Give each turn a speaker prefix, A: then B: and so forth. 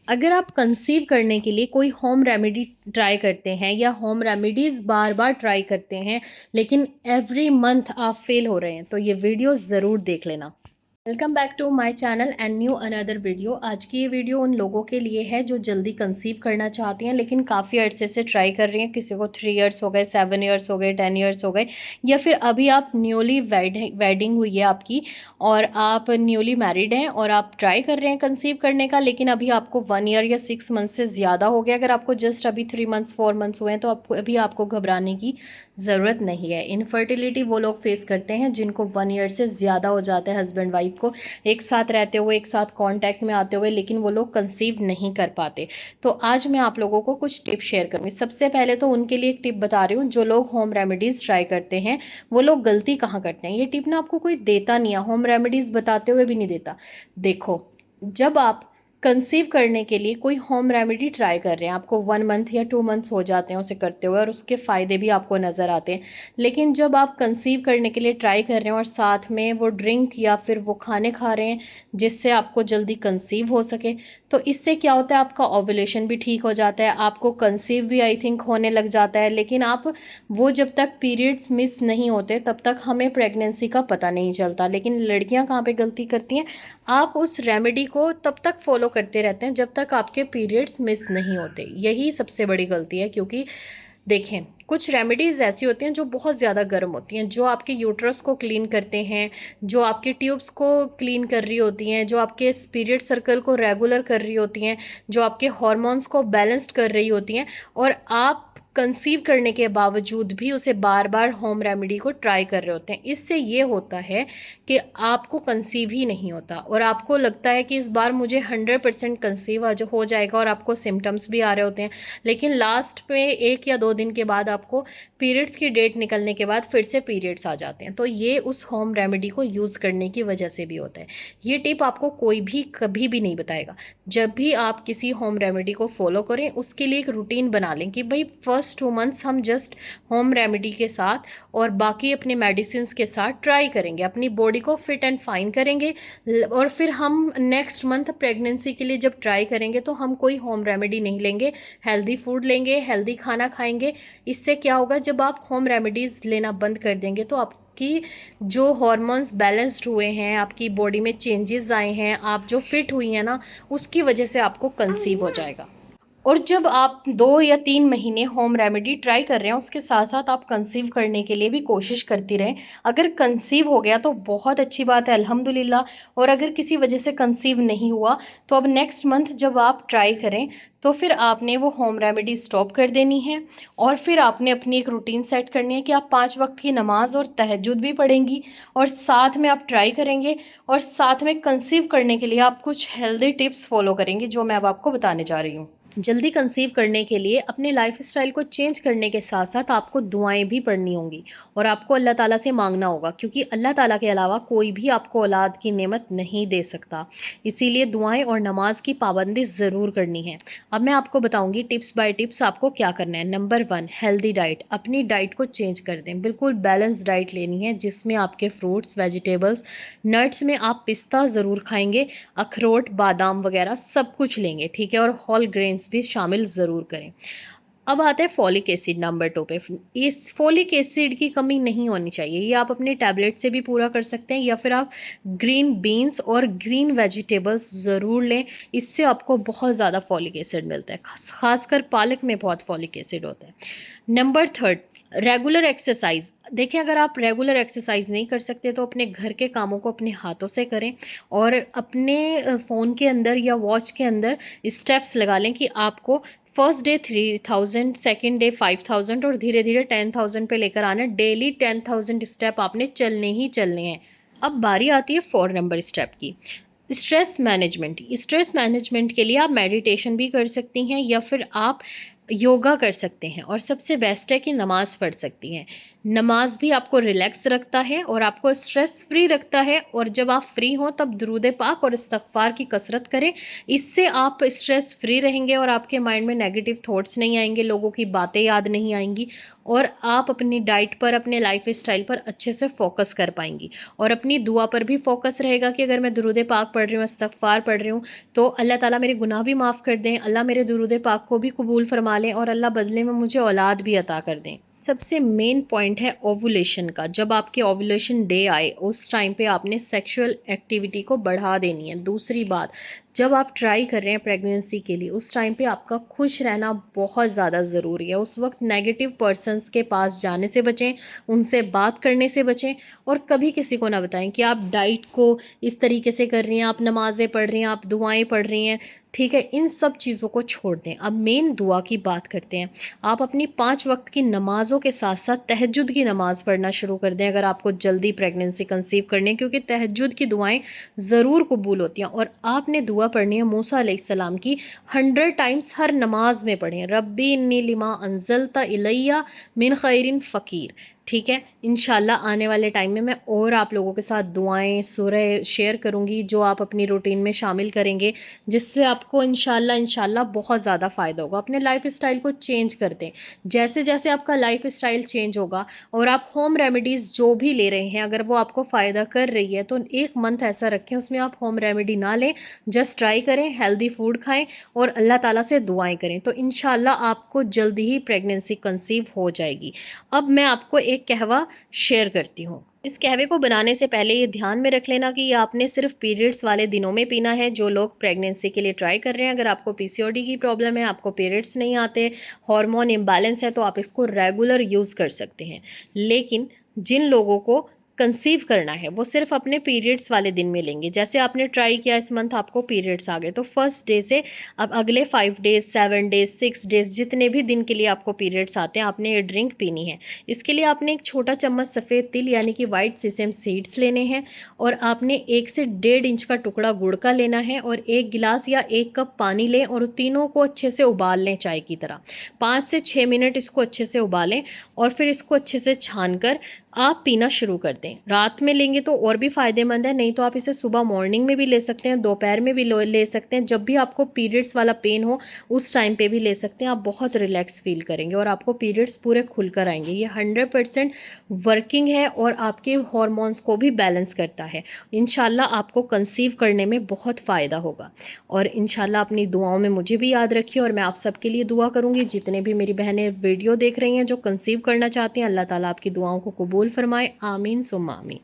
A: अगर आप कंसीव करने के लिए कोई होम रेमेडी ट्राई करते हैं या होम रेमेडीज़ बार बार ट्राई करते हैं, लेकिन एवरी मंथ आप फेल हो रहे हैं, तो ये वीडियो ज़रूर देख लेना। Welcome back to my channel and new another video. आज की ये वीडियो उन लोगों के लिए है जो जल्दी कंसीव करना चाहती हैं लेकिन काफ़ी अर्से से ट्राई कर रही हैं। किसी को 3 इयर्स हो गए, 7 इयर्स हो गए, 10 इयर्स हो गए, या फिर अभी आप न्यूली वेडिंग हुई है आपकी और आप न्यूली मैरिड हैं और आप ट्राई कर रहे हैं कंसीव करने का, लेकिन अभी आपको 1 ईयर या 6 मंथ से ज़्यादा हो गया। अगर आपको जस्ट अभी 3 मंथ्स 4 मंथ्स हुए हैं तो अभी आपको घबराने की ज़रूरत नहीं है। इनफर्टिलिटी वो लोग फेस करते हैं जिनको 1 ईयर से ज़्यादा हो जाता है, हस्बैंड वाइफ को एक साथ रहते हुए, एक साथ कांटेक्ट में आते हुए, लेकिन वो लोग कंसीव नहीं कर पाते। तो आज मैं आप लोगों को कुछ टिप शेयर करूँगी। सबसे पहले तो उनके लिए एक टिप बता रही हूँ जो लोग होम रेमेडीज़ ट्राई करते हैं। वो लोग गलती कहाँ करते हैं, ये टिप ना आपको कोई देता नहीं है, होम रेमेडीज़ बताते हुए भी नहीं देता। देखो, जब आप कंसीव करने के लिए कोई होम रेमेडी ट्राई कर रहे हैं, आपको 1 मंथ या 2 मंथ्स हो जाते हैं उसे करते हुए और उसके फ़ायदे भी आपको नज़र आते हैं, लेकिन जब आप कंसीव करने के लिए ट्राई कर रहे हैं और साथ में वो ड्रिंक या फिर वो खाने खा रहे हैं जिससे आपको जल्दी कंसीव हो सके, तो इससे क्या होता है, आपका ओव्यूलेशन भी ठीक हो जाता है, आपको कंसीव भी आई थिंक होने लग जाता है। लेकिन आप वो जब तक पीरियड्स मिस नहीं होते तब तक हमें प्रेगनेंसी का पता नहीं चलता। लेकिन लड़कियां कहाँ पे गलती करती हैं, आप उस रेमेडी को तब तक फॉलो करते रहते हैं जब तक आपके पीरियड्स मिस नहीं होते। यही सबसे बड़ी गलती है, क्योंकि देखें, कुछ रेमेडीज़ ऐसी होती हैं जो बहुत ज़्यादा गर्म होती हैं, जो आपके यूट्रस को क्लीन करते हैं, जो आपके ट्यूब्स को क्लीन कर रही होती हैं, जो आपके पीरियड सर्कल को रेगुलर कर रही होती हैं, जो आपके हार्मोन्स को बैलेंस्ड कर रही होती हैं, और आप कंसीव करने के बावजूद भी उसे बार बार होम रेमेडी को ट्राई कर रहे होते हैं। इससे ये होता है कि आपको कंसीव ही नहीं होता और आपको लगता है कि इस बार मुझे 100% कंसीव हो जाएगा और आपको सिम्टम्स भी आ रहे होते हैं, लेकिन लास्ट में 1 या 2 दिन के बाद आपको पीरियड्स की डेट निकलने के बाद फिर से पीरियड्स आ जाते हैं। तो ये उस होम रेमेडी को यूज़ करने की वजह से भी होता है। ये टिप आपको कोई भी कभी भी नहीं बताएगा। जब भी आप किसी होम रेमेडी को फॉलो करें, उसके लिए एक रूटीन बना लें कि भाई फर्स्ट 2 मंथ्स हम जस्ट होम रेमेडी के साथ और बाकी अपने मेडिसिन के साथ ट्राई करेंगे, अपनी बॉडी को फिट एंड फाइन करेंगे, और फिर हम नेक्स्ट मंथ प्रेगनेंसी के लिए जब ट्राई करेंगे तो हम कोई होम रेमेडी नहीं लेंगे, हेल्दी फूड लेंगे, हेल्दी खाना खाएंगे। इससे क्या होगा, जब आप होम रेमेडीज़ लेना बंद कर देंगे तो आपकी जो हार्मोन्स बैलेंस्ड हुए हैं, आपकी बॉडी में चेंजेस आए हैं, आप जो फिट हुई हैं ना, उसकी वजह से आपको कंसीव हो जाएगा। और जब आप 2 या 3 महीने होम रेमेडी ट्राई कर रहे हैं, उसके साथ साथ आप कंसीव करने के लिए भी कोशिश करती रहें। अगर कंसीव हो गया तो बहुत अच्छी बात है, अल्हम्दुलिल्लाह। और अगर किसी वजह से कंसीव नहीं हुआ तो अब नेक्स्ट मंथ जब आप ट्राई करें तो फिर आपने वो होम रेमेडी स्टॉप कर देनी है और फिर आपने अपनी एक रूटीन सेट करनी है कि आप 5 वक्त की नमाज और तहज्जुद भी पढ़ेंगी और साथ में आप ट्राई करेंगे, और साथ में कंसीव करने के लिए आप कुछ हेल्दी टिप्स फॉलो करेंगे जो मैं अब आपको बताने जा रही हूँ। जल्दी कंसीव करने के लिए अपने लाइफस्टाइल को चेंज करने के साथ साथ आपको दुआएं भी पढ़नी होंगी और आपको अल्लाह ताला से मांगना होगा, क्योंकि अल्लाह ताला के अलावा कोई भी आपको औलाद की नेमत नहीं दे सकता। इसीलिए दुआएं और नमाज की पाबंदी ज़रूर करनी है। अब मैं आपको बताऊंगी टिप्स बाय टिप्स आपको क्या करना है। Number 1, healthy diet. अपनी डाइट को चेंज कर दें, बिल्कुल बैलेंस डाइट लेनी है जिसमें आपके फ्रूट्स, वेजिटेबल्स, नट्स में आप पिस्ता ज़रूर खाएंगे, अखरोट, बादाम वगैरह सब कुछ लेंगे, ठीक है, और होल ग्रेन्स भी शामिल ज़रूर करें। अब आता है फॉलिक एसिड नंबर 2 पे। इस फॉलिक एसिड की कमी नहीं होनी चाहिए, ये आप अपने टैबलेट से भी पूरा कर सकते हैं या फिर आप ग्रीन बीन्स और ग्रीन वेजिटेबल्स ज़रूर लें, इससे आपको बहुत ज़्यादा फॉलिक एसिड मिलता है, खासकर पालक में बहुत फॉलिक एसिड होता है। Number 3, regular exercise. देखिए, अगर आप रेगुलर एक्सरसाइज नहीं कर सकते तो अपने घर के कामों को अपने हाथों से करें और अपने फ़ोन के अंदर या वॉच के अंदर स्टेप्स लगा लें कि आपको फर्स्ट डे 3000, सेकंड डे 5000 और धीरे धीरे 10000 पे लेकर आना है। डेली 10000 स्टेप आपने चलने ही चलने हैं। अब बारी आती है 4 नंबर स्टेप की, स्ट्रेस मैनेजमेंट। स्ट्रेस मैनेजमेंट के लिए आप मेडिटेशन भी कर सकती हैं या फिर आप योगा कर सकते हैं, और सबसे बेस्ट है कि नमाज़ पढ़ सकती हैं। नमाज भी आपको रिलैक्स रखता है और आपको स्ट्रेस फ्री रखता है। और जब आप फ्री हों तब दुरूद पाक और इस्तग़फ़ार की कसरत करें। इससे आप स्ट्रेस फ्री रहेंगे और आपके माइंड में नेगेटिव थॉट्स नहीं आएंगे, लोगों की बातें याद नहीं आएंगी, और आप अपनी डाइट पर, अपने लाइफ स्टाइल पर अच्छे से फोकस कर पाएंगी। और अपनी दुआ पर भी फोकस रहेगा कि अगर मैं दुरूद पाक पढ़ रही हूँ, इस्तग़फ़ार पढ़ रही हूँ, तो अल्लाह ताला मेरे गुनाह भी माफ़ कर दें, अल्लाह मेरे दुरूद पाक को भी कबूल फरमा लें, और अल्लाह बदले में मुझे औलाद भी अता कर दें। सबसे मेन पॉइंट है ओवुलेशन का। जब आपके ओवुलेशन डे आए उस टाइम पे आपने सेक्सुअल एक्टिविटी को बढ़ा देनी है। दूसरी बात, जब आप ट्राई कर रहे हैं प्रेगनेंसी के लिए, उस टाइम पे आपका खुश रहना बहुत ज़्यादा ज़रूरी है। उस वक्त नेगेटिव पर्सन्स के पास जाने से बचें, उनसे बात करने से बचें, और कभी किसी को ना बताएं कि आप डाइट को इस तरीके से कर रही हैं, आप नमाज़ें पढ़ रही हैं, आप दुआएं पढ़ रही हैं। ठीक है, इन सब चीज़ों को छोड़ दें। अब मेन दुआ की बात करते हैं। आप अपनी 5 वक्त की नमाज़ों के साथ साथ तहज्जुद की नमाज़ पढ़ना शुरू कर दें अगर आपको जल्दी प्रेगनेंसी कंसीव करनी है, क्योंकि तहज्जुद की दुआएं ज़रूर कबूल होती हैं। और आपने दुआ पढ़नी है मूसा अलैहिस्सलाम की 100 टाइम्स हर नमाज में पढ़ें, रब्बी इन्नी लिमा अंज़लता इलैया मिन खैरिन फ़कीर। ठीक है, इंशाल्लाह आने वाले टाइम में मैं और आप लोगों के साथ दुआएं, सूरह शेयर करूंगी जो आप अपनी रूटीन में शामिल करेंगे, जिससे आपको इंशाल्लाह बहुत ज़्यादा फ़ायदा होगा। अपने लाइफ स्टाइल को चेंज कर दें। जैसे जैसे आपका लाइफ स्टाइल चेंज होगा और आप होम रेमेडीज़ जो भी ले रहे हैं, अगर वो आपको फ़ायदा कर रही है, तो 1 मंथ ऐसा रखें उसमें आप होम रेमेडी ना लें, जस्ट ट्राई करें, हेल्दी फूड खाएं और अल्लाह ताला से दुआएं करें, तो इंशाल्लाह आपको जल्दी ही प्रेगनेंसी कंसीव हो जाएगी। अब मैं आपको एक कहवा शेयर करती हूँ। इस कहवे को बनाने से पहले ये ध्यान में रख लेना कि ये आपने सिर्फ पीरियड्स वाले दिनों में पीना है। जो लोग प्रेगनेंसी के लिए ट्राई कर रहे हैं, अगर आपको पीसीओडी की प्रॉब्लम है, आपको पीरियड्स नहीं आते, हार्मोन इम्बैलेंस है, तो आप इसको रेगुलर यूज़ कर सकते हैं। लेकिन जिन लोगों को कंसीव करना है वो सिर्फ अपने पीरियड्स वाले दिन में लेंगे। जैसे आपने ट्राई किया, इस मंथ आपको पीरियड्स आ गए, तो फर्स्ट डे से अब अगले 5 डेज, 7 डेज, 6 डेज, जितने भी दिन के लिए आपको पीरियड्स आते हैं, आपने ये ड्रिंक पीनी है। इसके लिए आपने एक छोटा चम्मच सफ़ेद तिल यानी कि वाइट सीसम सीड्स लेने हैं, और आपने 1 से 1.5 इंच का टुकड़ा गुड़ का लेना है, और 1 गिलास या 1 कप पानी लें और तीनों को अच्छे से उबाल लें चाय की तरह। 5 से 6 मिनट इसको अच्छे से उबालें और फिर इसको अच्छे से छान कर आप पीना शुरू कर दें। रात में लेंगे तो और भी फ़ायदेमंद है, नहीं तो आप इसे सुबह मॉर्निंग में भी ले सकते हैं, दोपहर में भी ले सकते हैं, जब भी आपको पीरियड्स वाला पेन हो उस टाइम पे भी ले सकते हैं। आप बहुत रिलैक्स फील करेंगे और आपको पीरियड्स पूरे खुलकर आएंगे। ये 100% वर्किंग है और आपके हॉर्मोन्स को भी बैलेंस करता है। इंशाल्लाह आपको कंसीव करने में बहुत फ़ायदा होगा, और इंशाल्लाह अपनी दुआओं में मुझे भी याद रखिए, और मैं आप सबके लिए दुआ करूँगी। जितने भी मेरी बहनें वीडियो देख रही हैं जो कंसीव करना चाहती हैं, अल्लाह ताला आपकी दुआओं को कबूल फरमाए। आमीन सुम्मा आमीन।